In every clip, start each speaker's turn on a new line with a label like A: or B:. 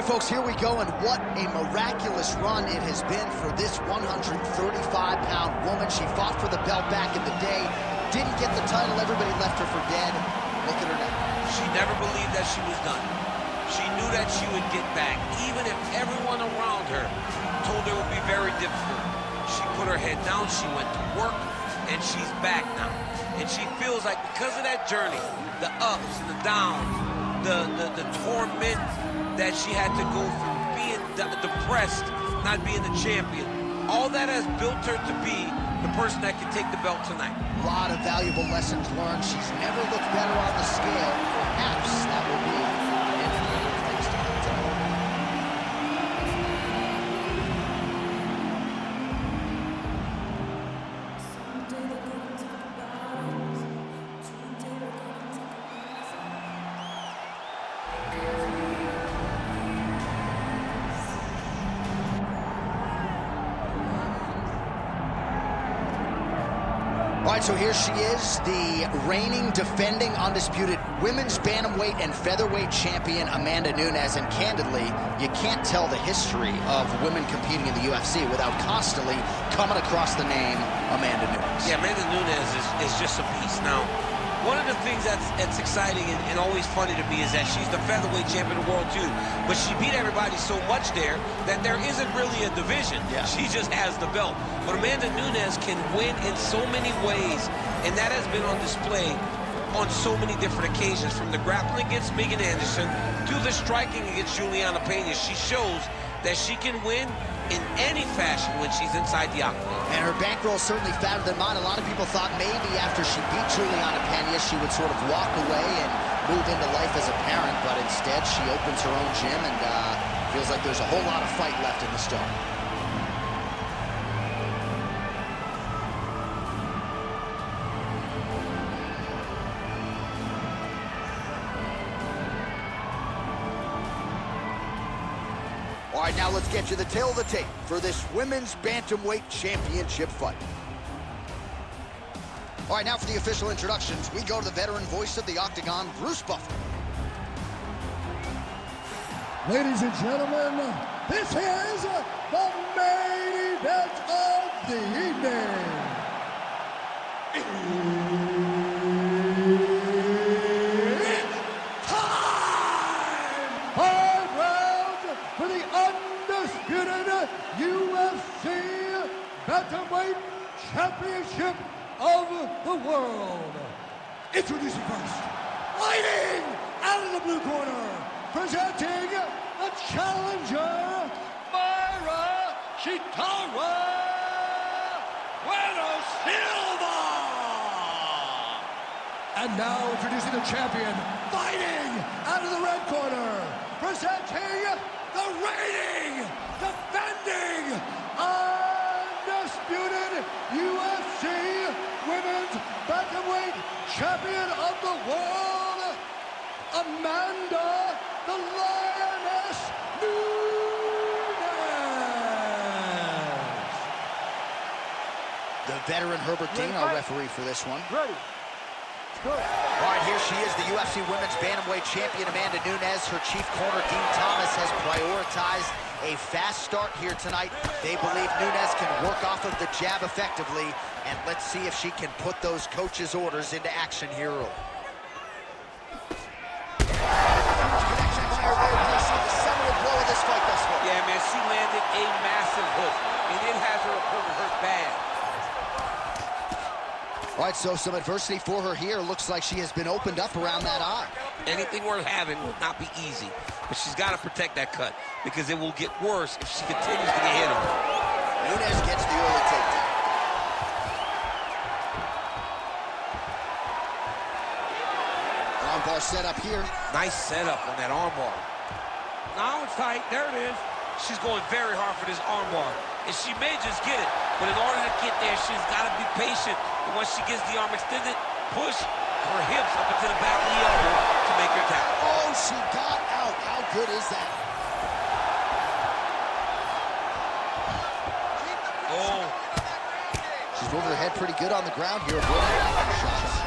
A: right, folks, here we go, and what a miraculous run it has been for this 135-pound woman. She fought for the belt back in the day, didn't get the title, everybody left her for dead. Look at her now.
B: She never believed that she was done. She knew that she would get back, even if everyone around her told her it would be very difficult. She put her head down, she went to work, and she's back now. And she feels like because of that journey, the ups and the downs, the torment that she had to go through, being depressed, not being the champion, all that has built her to be the person that can take the belt tonight.
A: A lot of valuable lessons learned. She's never looked better on the scale. Perhaps that will be an indicator of things to come tonight. All right, so here she is, the reigning, defending, undisputed women's bantamweight and featherweight champion, Amanda Nunes. And candidly, you can't tell the history of women competing in the UFC without constantly coming across the name Amanda Nunes.
B: Yeah, Amanda Nunes is just a beast. Now, one of the things that's exciting and always funny to me is that she's the featherweight champion of the world too, but she beat everybody so much there that there isn't really a division.
A: Yeah.
B: She just has the belt. But Amanda Nunes can win in so many ways, and that has been on display on so many different occasions, from the grappling against Megan Anderson to the striking against Juliana Pena. She shows that she can win in any fashion when she's inside the octagon.
A: And her bankroll is certainly fatter than mine. A lot of people thought maybe after she beat Juliana Pena, she would sort of walk away and move into life as a parent, but instead she opens her own gym and feels like there's a whole lot of fight left in the stone. All right, now let's get you the tail of the tape for this women's bantamweight championship fight. All right, now for the official introductions, we go to the veteran voice of the Octagon, Bruce Buffer.
C: Ladies and gentlemen, this is the main event of the evening. It's time! 5 rounds for the undisputed UFC Bantamweight Championship of the world. Introducing first, fighting out of the blue corner, presenting the challenger, Mayra Bueno, Silva! And now introducing the champion, fighting out of the red corner, presenting the reigning, defending, undisputed UFC Women's Bantamweight Champion of the World, Amanda the Lioness Nunes.
A: The veteran Herbert Dean, our referee for this one.
C: Ready. Good.
A: All right, here she is, the UFC Women's Bantamweight Champion, Amanda Nunes. Her chief corner, Dean Thomas, has prioritized a fast start here tonight. They believe Nunes can work off of the jab effectively, and let's see if she can put those coaches' orders into action here early. Connection by her there. You see the seminal blow of this fight thus far.
B: Yeah, man, she landed a massive hook, and it has her opponent hurt bad.
A: All right, so some adversity for her here. Looks like she has been opened up around that eye.
B: Anything worth having will not be easy, but she's got to protect that cut because it will get worse if she continues to get hit on.
A: Nunes gets the early takedown. Armbar set up here.
B: Nice setup on that armbar. Now it's tight. There it is. She's going very hard for this armbar, and she may just get it, but in order to get there, she's got to be patient. And once she gets the arm extended, push her hips up into the back of the elbow to make her tap.
A: Oh, she got out. How good is that?
B: Oh.
A: She's moving her head pretty good on the ground here, avoiding shots.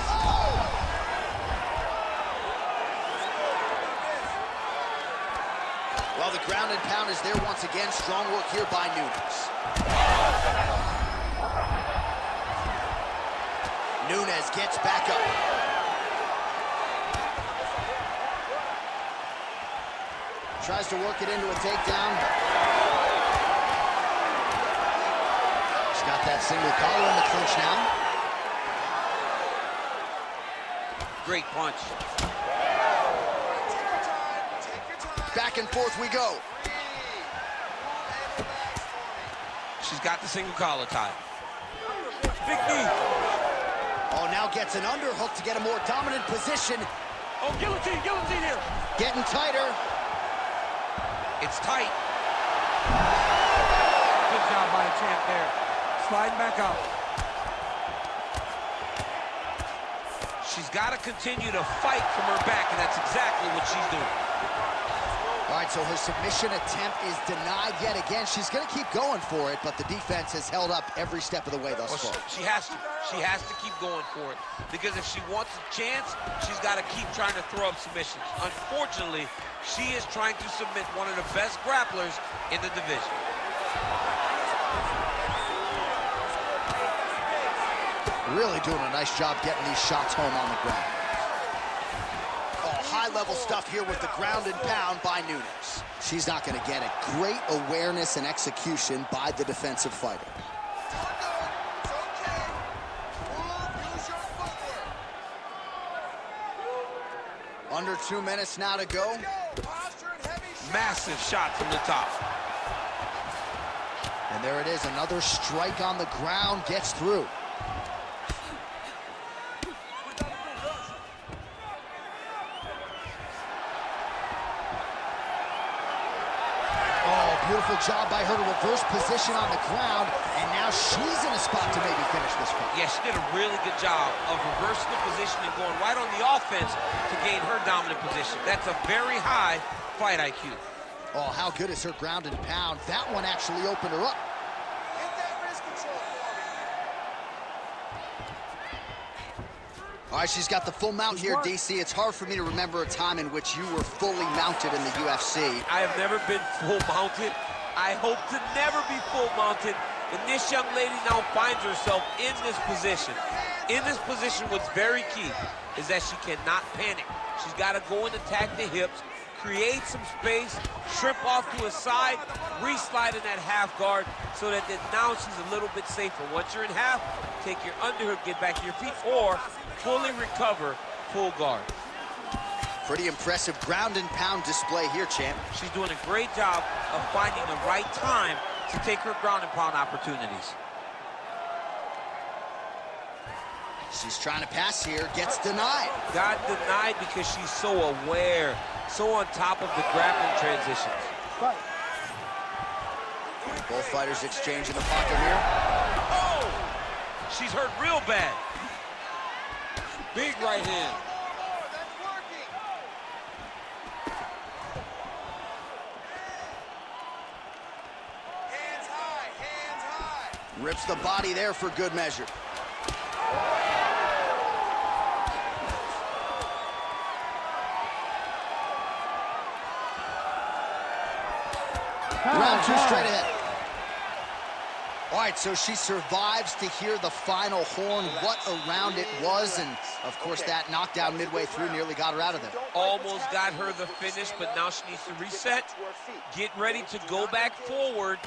A: Well, the ground and pound is there once again. Strong work here by Nunes. Nunes gets back up. Tries to work it into a takedown. She's got that single collar in the clinch now.
B: Great punch.
A: Back and forth we go.
B: She's got the single collar tie. Big knee.
A: Oh, now gets an underhook to get a more dominant position.
B: Oh, guillotine here.
A: Getting tighter.
B: It's tight.
D: Good job by the champ there. Sliding back out.
B: She's got to continue to fight from her back, and that's exactly what she's doing.
A: All right, so her submission attempt is denied yet again. She's going to keep going for it, but the defense has held up every step of the way thus far.
B: She has to. She has to keep going for it, because if she wants a chance, she's got to keep trying to throw up submissions. Unfortunately, she is trying to submit one of the best grapplers in the division.
A: Really doing a nice job getting these shots home on the ground. Oh, high-level stuff here with the ground and pound by Nunes. She's not going to get it. Great awareness and execution by the defensive fighter. Under 2 minutes now to go.
B: Massive shot from the top.
A: And there it is, another strike on the ground, gets through. Beautiful job by her to reverse position on the ground, and now she's in a spot to maybe finish this fight.
B: Yeah, she did a really good job of reversing the position and going right on the offense to gain her dominant position. That's a very high fight IQ.
A: Oh, how good is her ground and pound? That one actually opened her up.
C: Get that wrist control for me.
A: All right, she's got the full mount here, DC. It's hard for me to remember a time in which you were fully mounted in the UFC.
B: I have never been full mounted. I hope to never be full mounted. And this young lady now finds herself in this position. In this position, what's very key is that she cannot panic. She's got to go and attack the hips, create some space, shrimp off to a side, re-slide in that half guard so that then now she's a little bit safer. Once you're in half, take your underhook, get back to your feet, or fully recover, full guard.
A: Pretty impressive ground and pound display here, champ.
B: She's doing a great job of finding the right time to take her ground and pound opportunities.
A: She's trying to pass here, gets denied.
B: Got denied because she's so aware, so on top of the grappling transitions.
A: Both fighters exchange in the pocket here.
B: Oh! She's hurt real bad. Big right hand.
A: Rips the body there for good measure. Round two straight ahead. All right, so she survives to hear the final horn. What a round it was, and of course that knockdown midway through nearly got her out of there.
B: Almost got her the finish, but now she needs to reset, get ready to go back forward,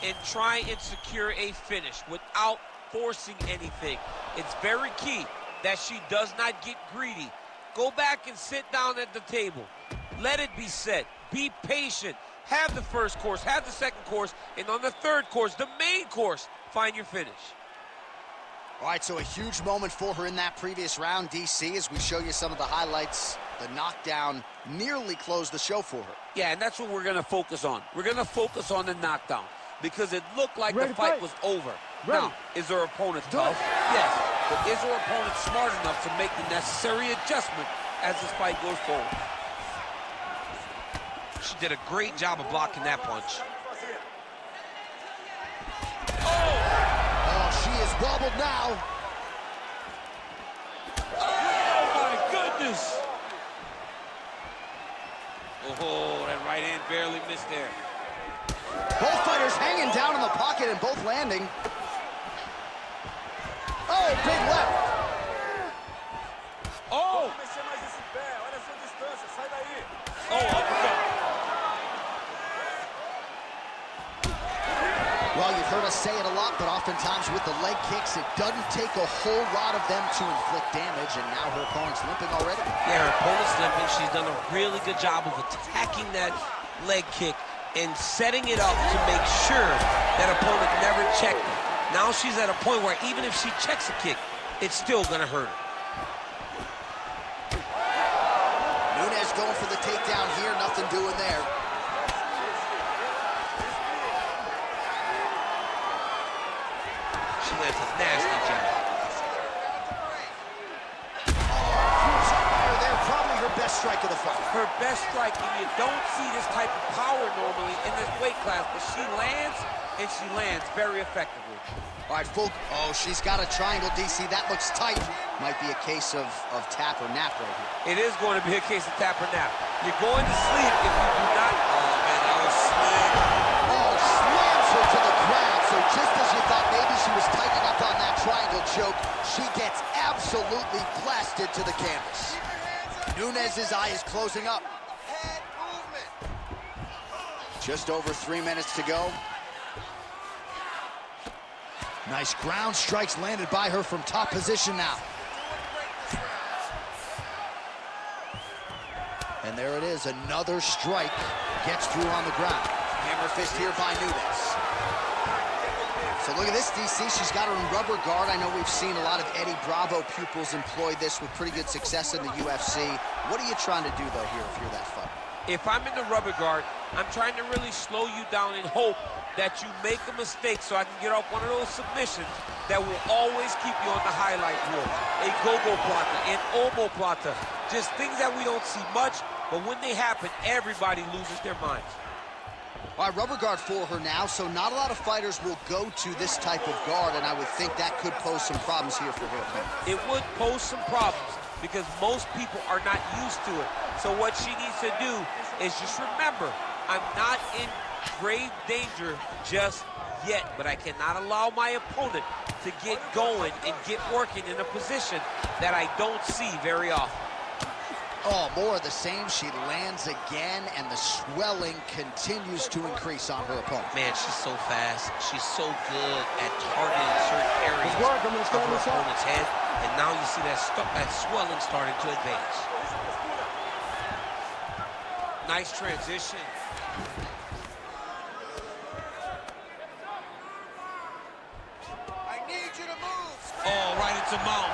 B: and try and secure a finish without forcing anything. It's very key that she does not get greedy. Go back and sit down at the table. Let it be set. Be patient. Have the first course, have the second course, and on the third course, the main course, find your finish.
A: All right, so a huge moment for her in that previous round, DC, as we show you some of the highlights. The knockdown nearly closed the show for her.
B: Yeah, and that's what we're going to focus on. We're going to focus on the knockdown because it looked like the fight was over. Now, is her opponent tough? Yes, but is her opponent smart enough to make the necessary adjustment as this fight goes forward? She did a great job of blocking that punch.
A: Oh, she is wobbled now.
B: Oh, my goodness. Oh, that Right hand barely missed there.
A: Both fighters hanging down in the pocket and both landing. Oh, big left.
B: Oh! Oh, uppercut.
A: Well, you've heard us say it a lot, but oftentimes with the leg kicks, it doesn't take a whole lot of them to inflict damage, and now her opponent's limping already.
B: Yeah, her opponent's limping. She's done a really good job of attacking that leg kick and setting it up to make sure that opponent never checked it. Now she's at a point where even if she checks a kick, it's still gonna hurt her.
A: Nunes going for the takedown here, nothing doing there.
B: She lands a nasty jab.
A: Huge shot by her there, probably her best strike of the fight.
B: Her best strike, and you don't see this type of power normally in this weight class, but she lands, and she lands very effectively.
A: All right, full. Oh, she's got a triangle, DC. That looks tight. Might be a case of tap or nap right here.
B: It is going to be a case of tap or nap. You're going to sleep if you do not. Oh, man, that was slim.
A: Oh, slams her to the ground. So just as you thought maybe she was tightening up on that triangle choke, she gets absolutely blasted to the canvas. Nunes' eye is closing up. Just over 3 minutes to go. Nice ground strikes landed by her from top position now. And there it is, another strike gets through on the ground. Hammer fist here by Nunes. So look at this, DC, she's got her in rubber guard. I know we've seen a lot of Eddie Bravo pupils employ this with pretty good success in the UFC. What are you trying to do, though, here if you're that fighter?
B: If I'm in the rubber guard, I'm trying to really slow you down and hope that you make a mistake so I can get off one of those submissions that will always keep you on the highlight reel. A go-go plata, an omoplata, just things that we don't see much, but when they happen, everybody loses their minds.
A: All right, rubber guard for her now, so not a lot of fighters will go to this type of guard, and I would think that could pose some problems here for her opponent.
B: It would pose some problems because most people are not used to it. So what she needs to do is just remember, I'm not in grave danger just yet, but I cannot allow my opponent to get going and get working in a position that I don't see very often.
A: Oh, more of the same. She lands again, and the swelling continues to increase on her opponent.
B: Man, she's so fast. She's so good at targeting certain areas of her opponent's head, and now you see that swelling starting to advance. Nice transition.
E: I need you to move.
B: Oh, right into mount.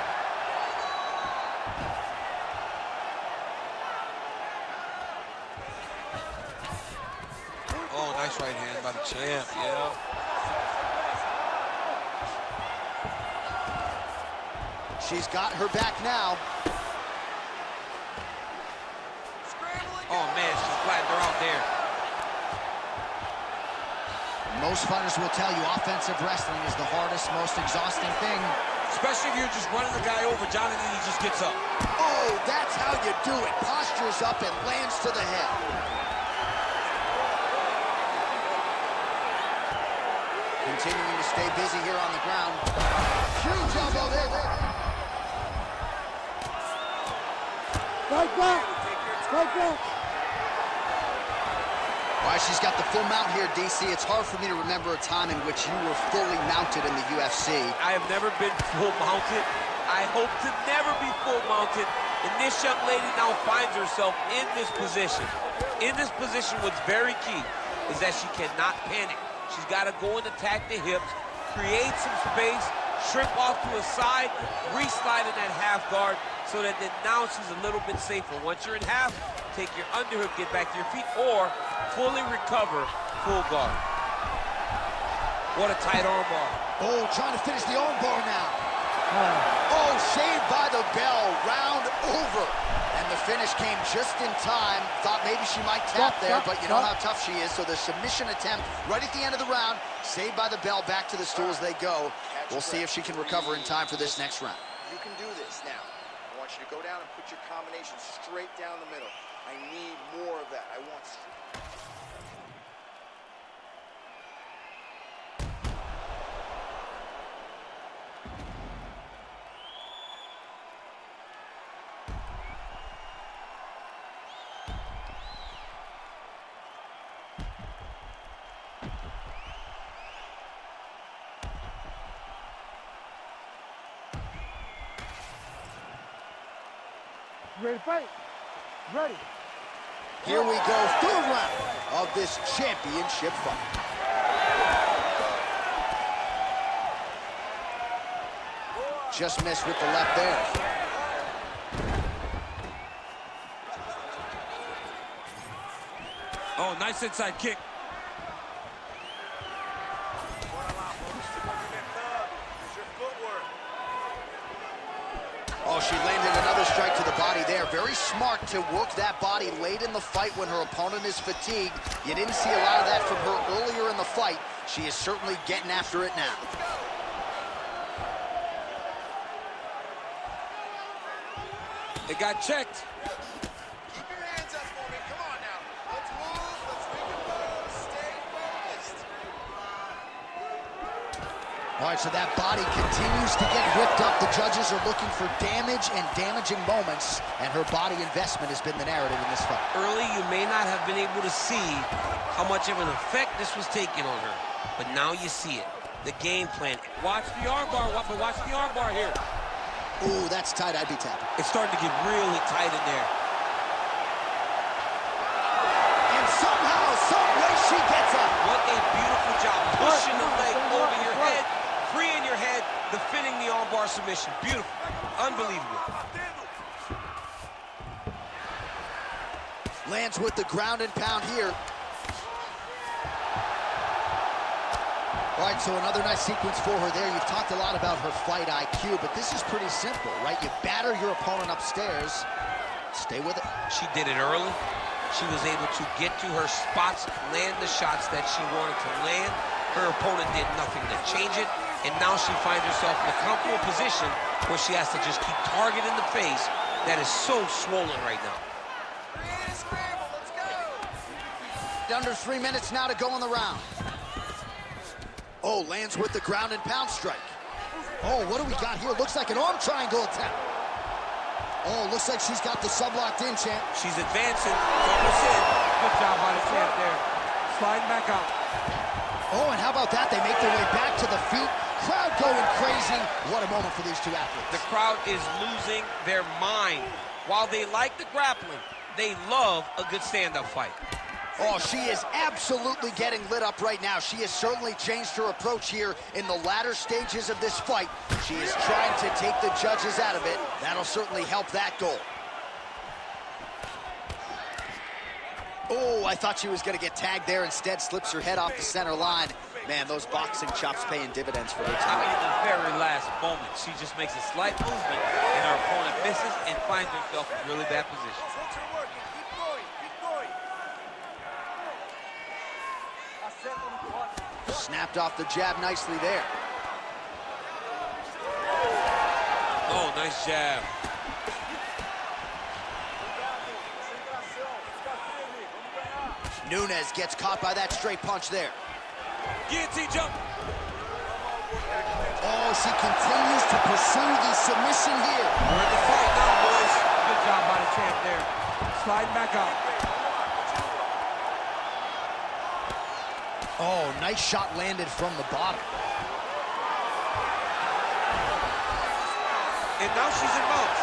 B: Oh, nice right hand by the champ, yeah.
A: She's got her back now.
B: Oh, man, she's flattened her out there.
A: Most fighters will tell you offensive wrestling is the hardest, most exhausting thing.
B: Especially if you're just running the guy over, John, and then he just gets up.
A: Oh, that's how you do it. Postures up and lands to the head. Continuing to stay busy here on the ground. Huge elbow there.
D: Strike back! Strike back!
A: All right, she's got the full mount here, DC. It's hard for me to remember a time in which you were fully mounted in the UFC.
B: I have never been full mounted. I hope to never be full mounted. And this young lady now finds herself in this position. In this position, what's very key is that she cannot panic. She's got to go and attack the hips, create some space, shrimp off to a side, re-slide in that half guard so that then now she's a little bit safer. Once you're in half, take your underhook, get back to your feet, or fully recover, full guard. What a tight arm bar.
A: Oh, trying to finish the arm bar now. Oh, saved by the bell, round over. And the finish came just in time. Thought maybe she might tap there, but you know how tough she is. So the submission attempt right at the end of the round, saved by the bell, back to the stools they go. We'll see if she can recover in time for this next round.
E: You can do this now. I want you to go down and put your combination straight down the middle. I need more of that. I want
D: You ready to fight? Ready.
A: Here we go, third round of this championship fight. Just missed with the left there.
B: Oh, nice inside kick.
A: Oh, she landed another strike to the body there. Very smart to work that body late in the fight when her opponent is fatigued. You didn't see a lot of that from her earlier in the fight. She is certainly getting after it now.
B: It got checked.
E: Keep your hands up for me. Come on now. Let's move. Let's recompose. Stay focused.
A: All right, so that body continues to get ripped up. The judges are looking for damage and damaging moments, and her body investment has been the narrative in this fight.
B: Early, you may not have been able to see how much of an effect this was taking on her, but now you see it. The game plan. Watch the armbar, watch the armbar here.
A: Ooh, that's tight. I'd be tapping.
B: It's starting to get really tight in there.
A: And somehow, some way, she gets up.
B: What a beautiful job. Pushing the leg over your head, freeing your head, defending the armbar submission. Beautiful. Unbelievable.
A: Lands with the ground and pound here. All right, so another nice sequence for her there. You've talked a lot about her fight IQ, but this is pretty simple, right? You batter your opponent upstairs, stay with it.
B: She did it early. She was able to get to her spots, land the shots that she wanted to land. Her opponent did nothing to change it, and now she finds herself in a comfortable position where she has to just keep targeting the face that is so swollen right now.
E: Create a scramble. Let's go.
A: Under 3 minutes now to go in the round. Oh, lands with the ground and pound strike. Oh, what do we got here? Looks like an arm triangle attempt. Oh, looks like she's got the sub locked in, champ.
B: She's advancing. It's almost in.
D: Good job by the champ there. Sliding back out.
A: Oh, and how about that? They make their way back to the feet. Crowd going crazy. What a moment for these two athletes.
B: The crowd is losing their mind. While they like the grappling, they love a good stand-up fight.
A: Oh, she is absolutely getting lit up right now. She has certainly changed her approach here in the latter stages of this fight. She is trying to take the judges out of it. That'll certainly help that goal. Oh, I thought she was going to get tagged there. Instead, slips her head off the center line. Man, those boxing chops paying dividends for her
B: I mean,
A: tonight.
B: in the very last moment, she just makes a slight movement, and her opponent misses and finds herself in a really bad position.
E: Those hooks are working. Keep going. Keep going.
A: Snapped off the jab nicely there.
B: Oh, nice jab.
A: Nunes gets caught by that straight punch there.
B: Guillotine jump.
A: Oh, she continues to pursue the submission here.
B: We're in the fight now, boys.
D: Good job by the champ there. Sliding back out.
A: Oh, nice shot landed from the bottom.
B: And now she's in mounts.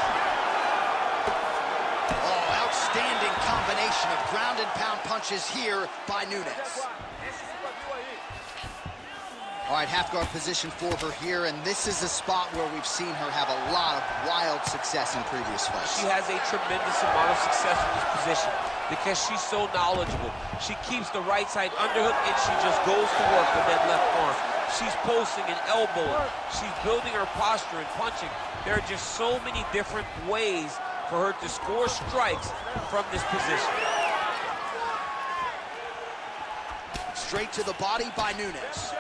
A: Oh, outstanding combination of ground and pound punches here by Nunes. All right, half guard position for her here, and this is a spot where we've seen her have a lot of wild success in previous fights.
B: She has a tremendous amount of success in this position because she's so knowledgeable. She keeps the right side underhook, and she just goes to work with that left arm. She's posting and elbowing. She's building her posture and punching. There are just so many different ways for her to score strikes from this position.
A: Straight to the body by Nunes.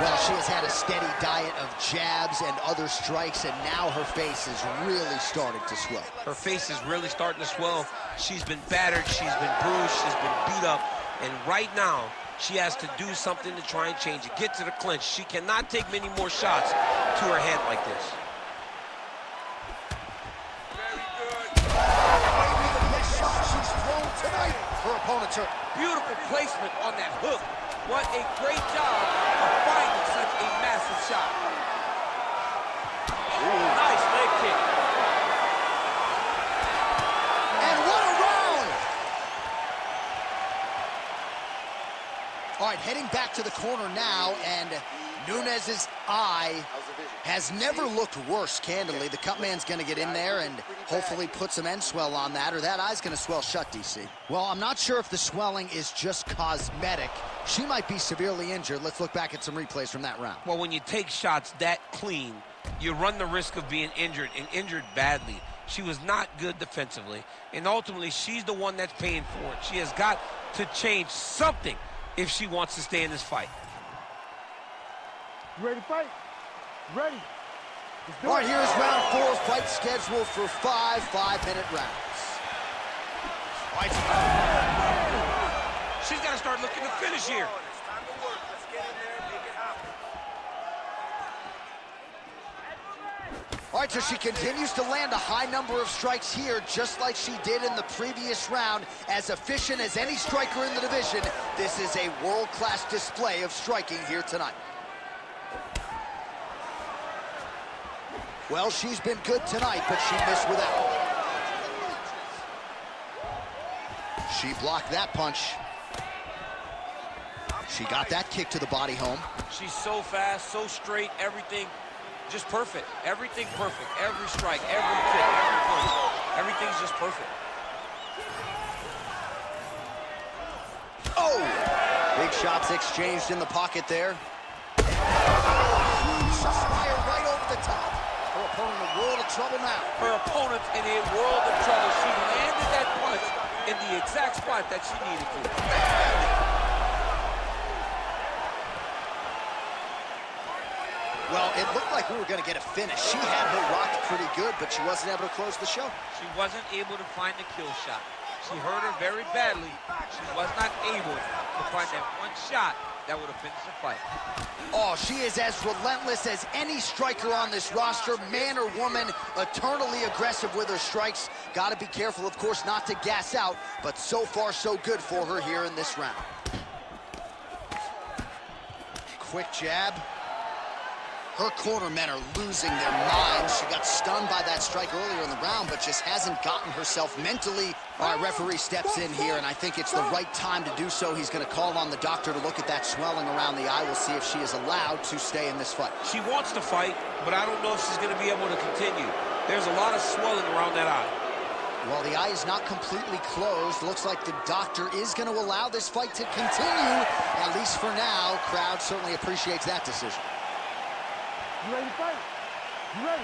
A: Well, she has had a steady diet of jabs and other strikes, and now her face is really starting to swell.
B: Her face is really starting to swell. She's been battered, she's been bruised, she's been beat up, and right now, she has to do something to try and change it. Get to the clinch. She cannot take many more shots to her head like this.
A: Maybe the best shot she's thrown tonight. Her opponent's hurt.
B: Beautiful placement on that hook. What a great job of finding such a massive shot. Ooh, nice leg kick.
A: And what a round! All right, heading back to the corner now, and Nunes' eye has never looked worse, candidly. The cut man's going to get in there and hopefully put some end swell on that, or that eye's going to swell shut, DC. Well, I'm not sure if the swelling is just cosmetic. She might be severely injured. Let's look back at some replays from that round.
B: Well, when you take shots that clean, you run the risk of being injured, and injured badly. She was not good defensively, and ultimately, she's the one that's paying for it. She has got to change something if she wants to stay in this fight.
D: You ready to fight? Ready. Let's do
A: All right,
D: it.
A: here's round 4, fight scheduled for 5 5-minute rounds. All right,
B: She's got to start looking to finish here.
E: It's time to work. Let's get in there and make it happen.
A: all right, so she continues to land a high number of strikes here, just like she did in the previous round. As efficient as any striker in the division, this is a world-class display of striking here tonight. Well, she's been good tonight, but she missed with that one. She blocked that punch. She got that kick to the body home.
B: She's so fast, so straight, everything just perfect. Everything perfect. Every strike, every kick, every punch. Everything's just perfect.
A: Oh! Big shots exchanged in the pocket there. Fire right over the top. Her opponent in a world of trouble now.
B: Her opponent's in a world of trouble. She landed that punch in the exact spot that she needed to.
A: Well, it looked like we were going to get a finish. She had her rocked pretty good, but she wasn't able to close the show.
B: She wasn't able to find the kill shot. She hurt her very badly. She was not able to find that one shot that would have finished the fight.
A: Oh, she is as relentless as any striker on this roster, man or woman, eternally aggressive with her strikes. Got to be careful, of course, not to gas out, but so far so good for her here in this round. Quick jab. Her cornermen are losing their minds. She got stunned by that strike earlier in the round, but just hasn't gotten herself mentally. All right, referee steps in here, and I think it's the right time to do so. He's going to call on the doctor to look at that swelling around the eye. We'll see if she is allowed to stay in this fight.
B: She wants to fight, but I don't know if she's going to be able to continue. There's a lot of swelling around that eye.
A: Well, the eye is not completely closed. Looks like the doctor is going to allow this fight to continue, at least for now. Crowd certainly appreciates that decision.
D: You ready to fight? You ready?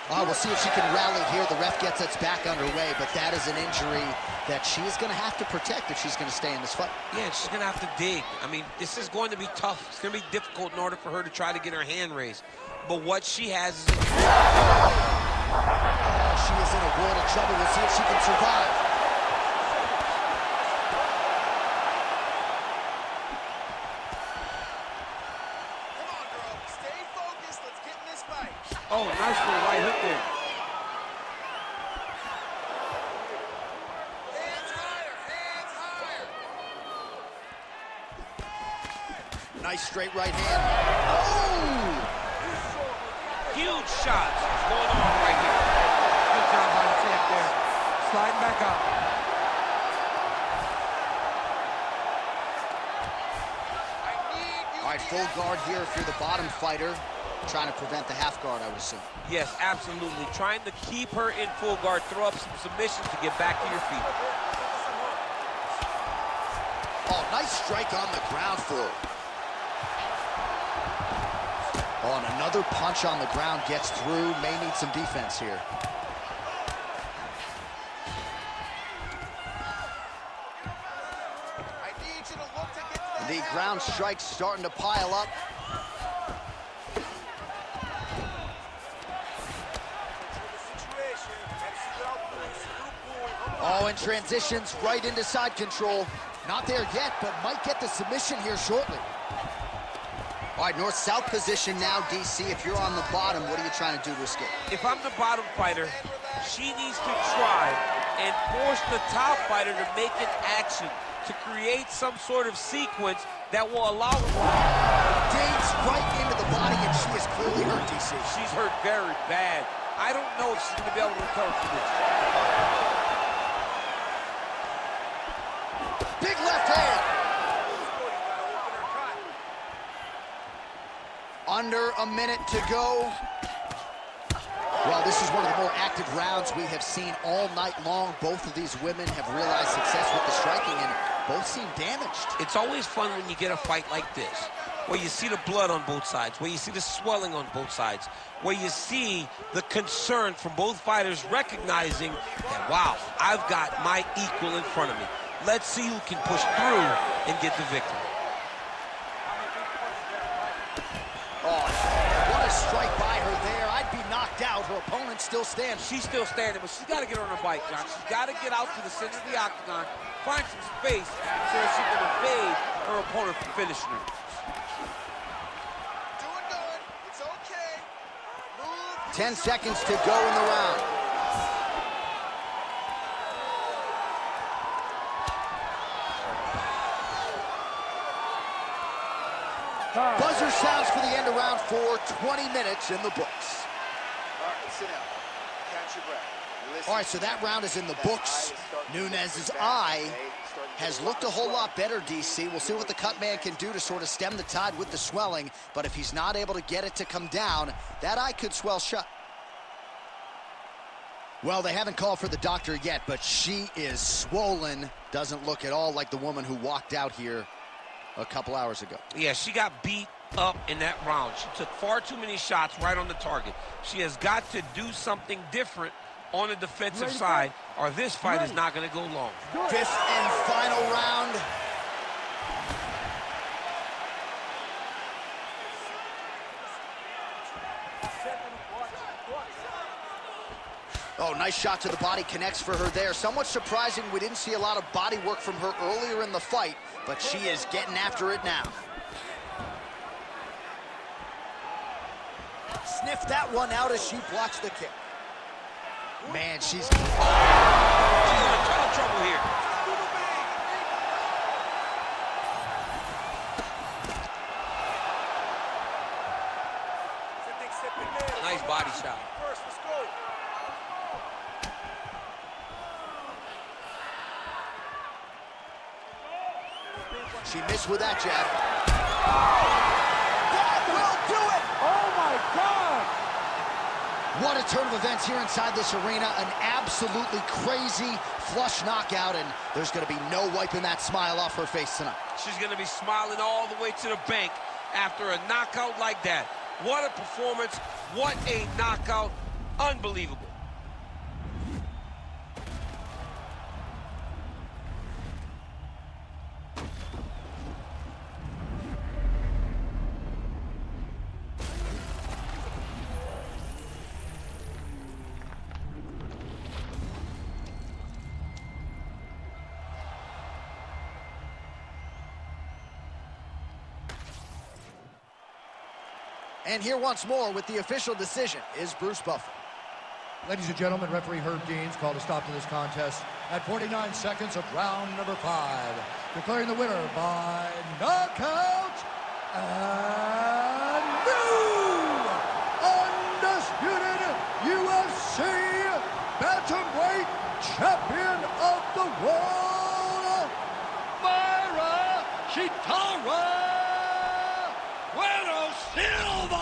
A: We'll see if she can rally here. The ref gets us back underway, but that is an injury that she is going to have to protect if she's going to stay in this fight.
B: Yeah, she's going to have to dig. I mean, this is going to be tough. It's going to be difficult in order for her to try to get her hand raised. But what she has is...
A: She is in a world of trouble. We'll see if she can survive.
D: Oh, nice little right hook there.
E: Hands higher, hands higher.
A: Nice straight right hand. Oh!
B: Huge shots going on right here.
D: Good job by the champ there. Sliding back up.
A: All right, full guard here if you're the bottom fighter. Trying to prevent the half guard, I would assume.
B: Yes, absolutely. Trying to keep her in full guard, throw up some submissions to get back to your feet.
A: Oh, nice strike on the ground for her. Oh, and another punch on the ground gets through. May need some defense here.
E: I need you to look to get to that
A: The ground strikes starting to pile up. Oh, and transitions right into side control. Not there yet, but might get the submission here shortly. All right, north-south position now, DC. If you're on the bottom, what are you trying to do to escape?
B: If I'm the bottom fighter, she needs to try and force the top fighter to make an action to create some sort of sequence that will allow her.
A: Digs right into the body, and she is clearly hurt, DC.
B: She's hurt very bad. I don't know if she's going to be able to recover from this.
A: Big left hand. Under a minute to go. Well, this is one of the more active rounds we have seen all night long. Both of these women have realized success with the striking, and both seem damaged.
B: It's always fun when you get a fight like this, where you see the blood on both sides, where you see the swelling on both sides, where you see the concern from both fighters recognizing that, wow, I've got my equal in front of me. Let's see who can push through and get the victory.
A: Oh, what a strike by her there. I'd be knocked out. Her opponent still stands.
B: She's still standing, but she's got to get on her bike, John. She's got to get out to the center of the octagon, find some space so that she can evade her opponent from finishing her.
E: Doing good. It's okay. Move.
A: 10 seconds to go in the round. Buzzer sounds for the end of round 4, 20 minutes in the books.
E: All right, sit down. Catch your breath. Listen.
A: All right, so that round is in the books. Nunes' eye has looked a whole lot better, DC. We'll see what the cut man can do to sort of stem the tide with the swelling, but if he's not able to get it to come down, that eye could swell shut. Well, they haven't called for the doctor yet, but she is swollen. Doesn't look at all like the woman who walked out here a couple hours ago.
B: Yeah, she got beat up in that round. She took far too many shots right on the target. She has got to do something different on the defensive side, or this fight is not going to go long.
A: 5th and final round. Oh, nice shot to the body, connects for her there. Somewhat surprising, we didn't see a lot of body work from her earlier in the fight, but she is getting after it now. Sniffed that one out as she blocks the kick. Man, she's
B: in a ton of trouble here. Nice body shot.
A: She missed with that jab. That will do it!
D: Oh, my God!
A: What a turn of events here inside this arena. An absolutely crazy flush knockout, and there's going to be no wiping that smile off her face tonight.
B: She's going to be smiling all the way to the bank after a knockout like that. What a performance. What a knockout. Unbelievable.
A: And here once more with the official decision is Bruce Buffer.
C: Ladies and gentlemen, referee Herb Deans called a stop to this contest at 49 seconds of round number 5, declaring the winner by knockout and new undisputed UFC bantamweight champion of the world, Mayra Bueno, Silva!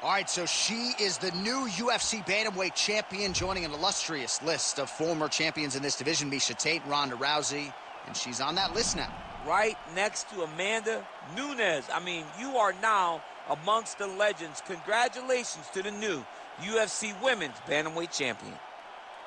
C: All right, so she is the new UFC bantamweight champion, joining an illustrious list of former champions in this division, Miesha Tate, Ronda Rousey, and she's on that list now.
F: Right next to Amanda Nunes. I mean, you are now amongst the legends. Congratulations to the new UFC Women's Bantamweight Champion.